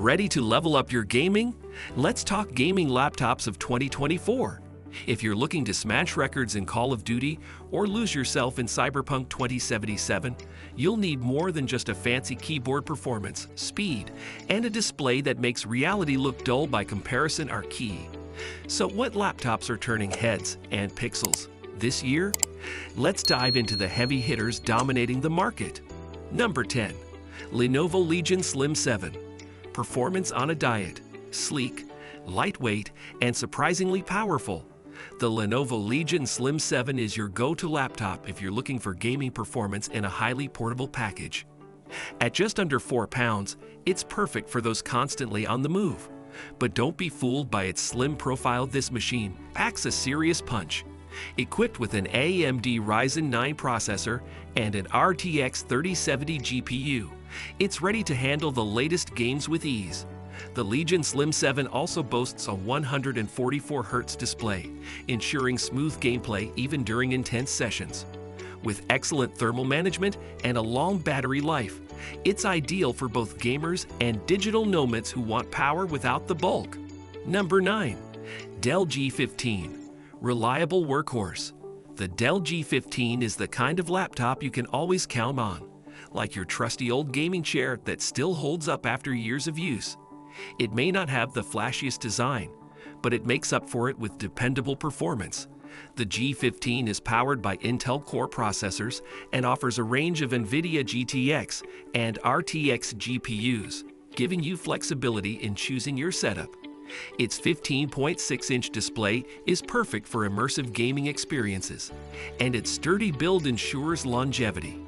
Ready to level up your gaming? Let's talk gaming laptops of 2024. If you're looking to smash records in Call of Duty or lose yourself in Cyberpunk 2077, you'll need more than just a fancy keyboard performance, speed, and a display that makes reality look dull by comparison are key. So what laptops are turning heads and pixels this year? Let's dive into the heavy hitters dominating the market. Number 10. Lenovo Legion Slim 7. Performance on a diet. Sleek, lightweight, and surprisingly powerful. The Lenovo Legion Slim 7 is your go-to laptop if you're looking for gaming performance in a highly portable package. At just under 4 pounds, it's perfect for those constantly on the move. But don't be fooled by its slim profile. This machine packs a serious punch. Equipped with an AMD Ryzen 9 processor and an RTX 3070 GPU, it's ready to handle the latest games with ease. The Legion Slim 7 also boasts a 144Hz display, ensuring smooth gameplay even during intense sessions. With excellent thermal management and a long battery life, it's ideal for both gamers and digital nomads who want power without the bulk. Number 9. Dell G15. Reliable workhorse. The Dell G15 is the kind of laptop you can always count on, like your trusty old gaming chair that still holds up after years of use. It may not have the flashiest design, but it makes up for it with dependable performance. The G15 is powered by Intel Core processors and offers a range of NVIDIA GTX and RTX GPUs, giving you flexibility in choosing your setup. Its 15.6-inch display is perfect for immersive gaming experiences, and its sturdy build ensures longevity.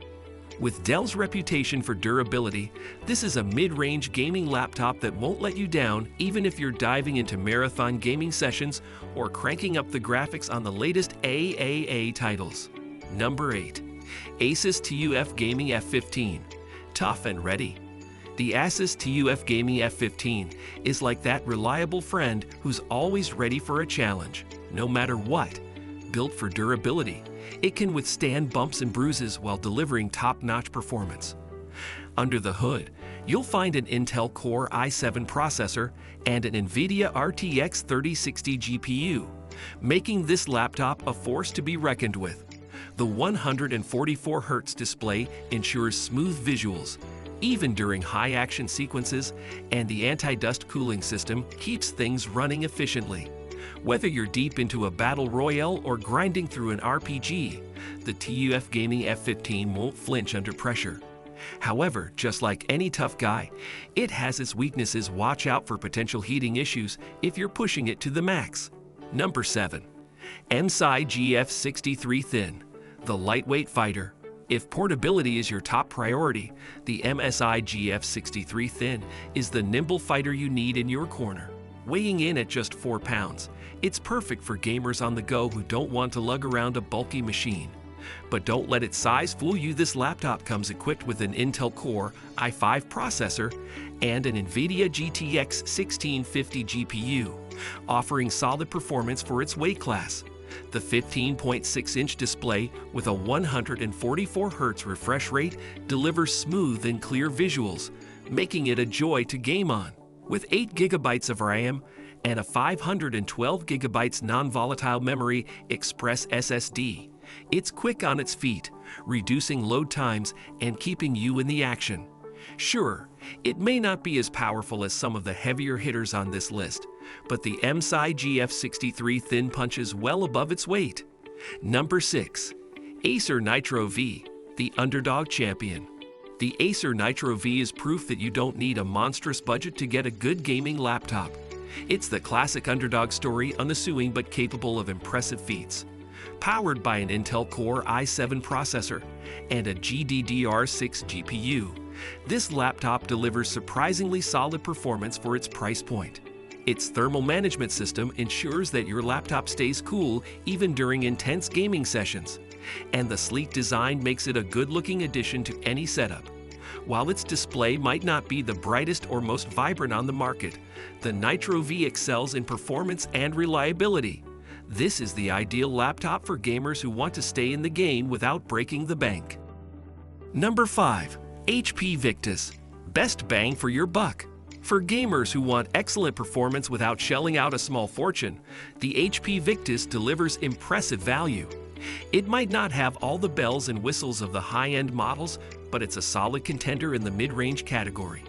With Dell's reputation for durability, this is a mid-range gaming laptop that won't let you down even if you're diving into marathon gaming sessions or cranking up the graphics on the latest AAA titles. Number 8. Asus TUF Gaming F15. Tough and ready. The Asus TUF Gaming F15 is like that reliable friend who's always ready for a challenge, no matter what. Built for durability, it can withstand bumps and bruises while delivering top-notch performance. Under the hood, you'll find an Intel Core i7 processor and an NVIDIA RTX 3060 GPU, making this laptop a force to be reckoned with. The 144Hz display ensures smooth visuals, even during high-action sequences, and the anti-dust cooling system keeps things running efficiently. Whether you're deep into a battle royale or grinding through an RPG, the TUF Gaming F15 won't flinch under pressure. However, just like any tough guy, it has its weaknesses. Watch out for potential heating issues if you're pushing it to the max. Number 7. MSI GF63 Thin, the lightweight fighter. If portability is your top priority, the MSI GF63 Thin is the nimble fighter you need in your corner. Weighing in at just 4 pounds, it's perfect for gamers on the go who don't want to lug around a bulky machine. But don't let its size fool you. This laptop comes equipped with an Intel Core i5 processor and an NVIDIA GTX 1650 GPU, offering solid performance for its weight class. The 15.6-inch display with a 144Hz refresh rate delivers smooth and clear visuals, making it a joy to game on. With 8 GB of RAM and a 512 GB non-volatile memory express SSD, it's quick on its feet, reducing load times and keeping you in the action. Sure, it may not be as powerful as some of the heavier hitters on this list, but the MSI GF63 Thin punches well above its weight. Number 6. Acer Nitro V, the underdog champion. The Acer Nitro V is proof that you don't need a monstrous budget to get a good gaming laptop. It's the classic underdog story, unassuming but capable of impressive feats. Powered by an Intel Core i7 processor and a GDDR6 GPU, this laptop delivers surprisingly solid performance for its price point. Its thermal management system ensures that your laptop stays cool even during intense gaming sessions, and the sleek design makes it a good-looking addition to any setup. While its display might not be the brightest or most vibrant on the market, the Nitro V excels in performance and reliability. This is the ideal laptop for gamers who want to stay in the game without breaking the bank. Number 5. HP Victus. Best bang for your buck. For gamers who want excellent performance without shelling out a small fortune, the HP Victus delivers impressive value. It might not have all the bells and whistles of the high-end models, but it's a solid contender in the mid-range category.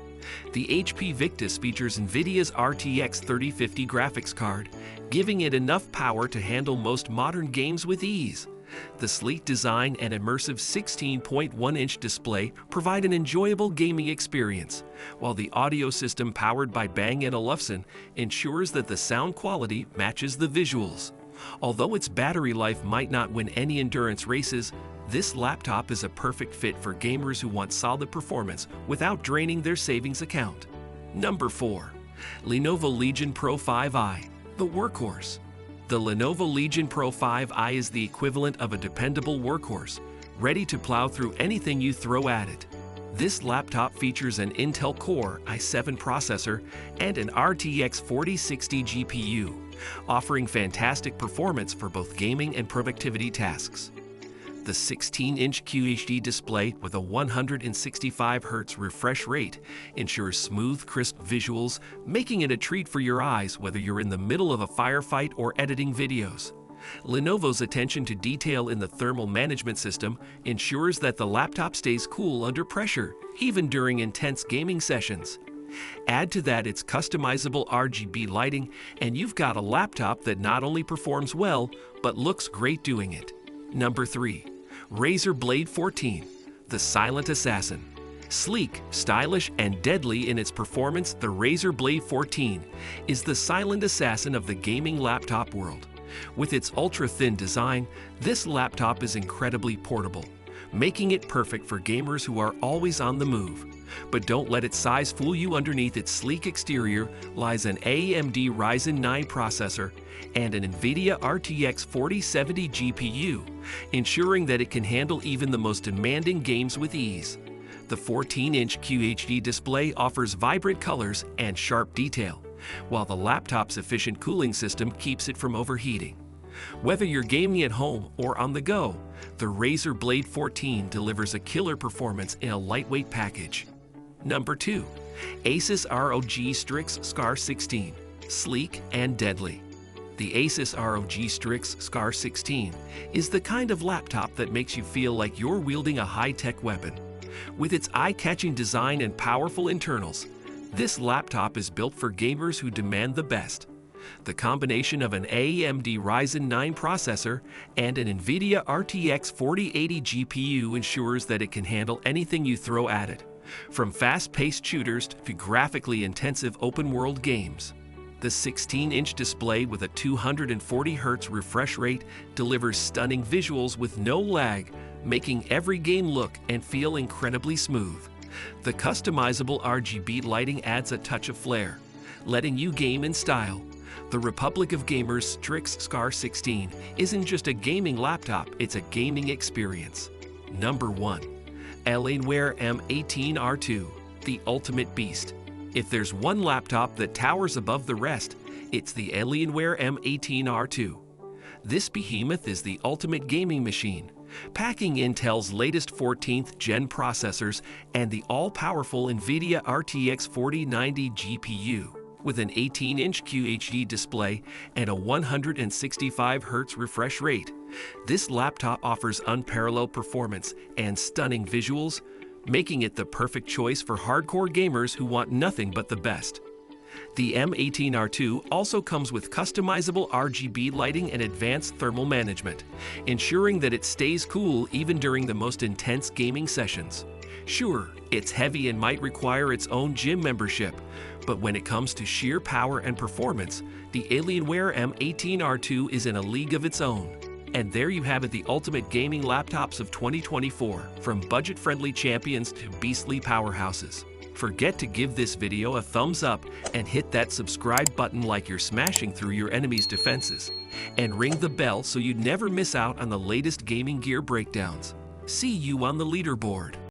The HP Victus features NVIDIA's RTX 3050 graphics card, giving it enough power to handle most modern games with ease. The sleek design and immersive 16.1-inch display provide an enjoyable gaming experience, while the audio system powered by Bang & Olufsen ensures that the sound quality matches the visuals. Although its battery life might not win any endurance races, this laptop is a perfect fit for gamers who want solid performance without draining their savings account. Number 4. Lenovo Legion Pro 5i, the workhorse. The Lenovo Legion Pro 5i is the equivalent of a dependable workhorse, ready to plow through anything you throw at it. This laptop features an Intel Core i7 processor and an RTX 4060 GPU, offering fantastic performance for both gaming and productivity tasks. The 16-inch QHD display with a 165 Hz refresh rate ensures smooth, crisp visuals, making it a treat for your eyes whether you're in the middle of a firefight or editing videos. Lenovo's attention to detail in the thermal management system ensures that the laptop stays cool under pressure, even during intense gaming sessions. Add to that its customizable RGB lighting, and you've got a laptop that not only performs well, but looks great doing it. Number 3. Razer Blade 14, the silent assassin. Sleek, stylish, and deadly in its performance, the Razer Blade 14 is the silent assassin of the gaming laptop world. With its ultra-thin design, this laptop is incredibly portable, making it perfect for gamers who are always on the move. But don't let its size fool you. Underneath its sleek exterior lies an AMD Ryzen 9 processor and an NVIDIA RTX 4070 GPU, ensuring that it can handle even the most demanding games with ease. The 14-inch QHD display offers vibrant colors and sharp detail, while the laptop's efficient cooling system keeps it from overheating. Whether you're gaming at home or on the go, the Razer Blade 14 delivers a killer performance in a lightweight package. Number 2. Asus ROG Strix Scar 16, sleek and deadly. The Asus ROG Strix Scar 16 is the kind of laptop that makes you feel like you're wielding a high-tech weapon. With its eye-catching design and powerful internals, this laptop is built for gamers who demand the best. The combination of an AMD Ryzen 9 processor and an NVIDIA RTX 4080 GPU ensures that it can handle anything you throw at it, from fast-paced shooters to graphically intensive open-world games. The 16-inch display with a 240 Hz refresh rate delivers stunning visuals with no lag, making every game look and feel incredibly smooth. The customizable RGB lighting adds a touch of flair, letting you game in style. The Republic of Gamers Strix Scar 16 isn't just a gaming laptop, it's a gaming experience. Number 1. Alienware M18 R2, the ultimate beast. If there's one laptop that towers above the rest, it's the Alienware M18 R2. This behemoth is the ultimate gaming machine, packing Intel's latest 14th gen processors and the all-powerful NVIDIA RTX 4090 GPU. With an 18-inch QHD display and a 165 Hz refresh rate, this laptop offers unparalleled performance and stunning visuals, making it the perfect choice for hardcore gamers who want nothing but the best. The M18 R2 also comes with customizable RGB lighting and advanced thermal management, ensuring that it stays cool even during the most intense gaming sessions. Sure, it's heavy and might require its own gym membership, but when it comes to sheer power and performance, the Alienware M18 R2 is in a league of its own. And there you have it, the ultimate gaming laptops of 2024, from budget-friendly champions to beastly powerhouses. Forget to give this video a thumbs up and hit that subscribe button like you're smashing through your enemy's defenses. And ring the bell so you never miss out on the latest gaming gear breakdowns. See you on the leaderboard.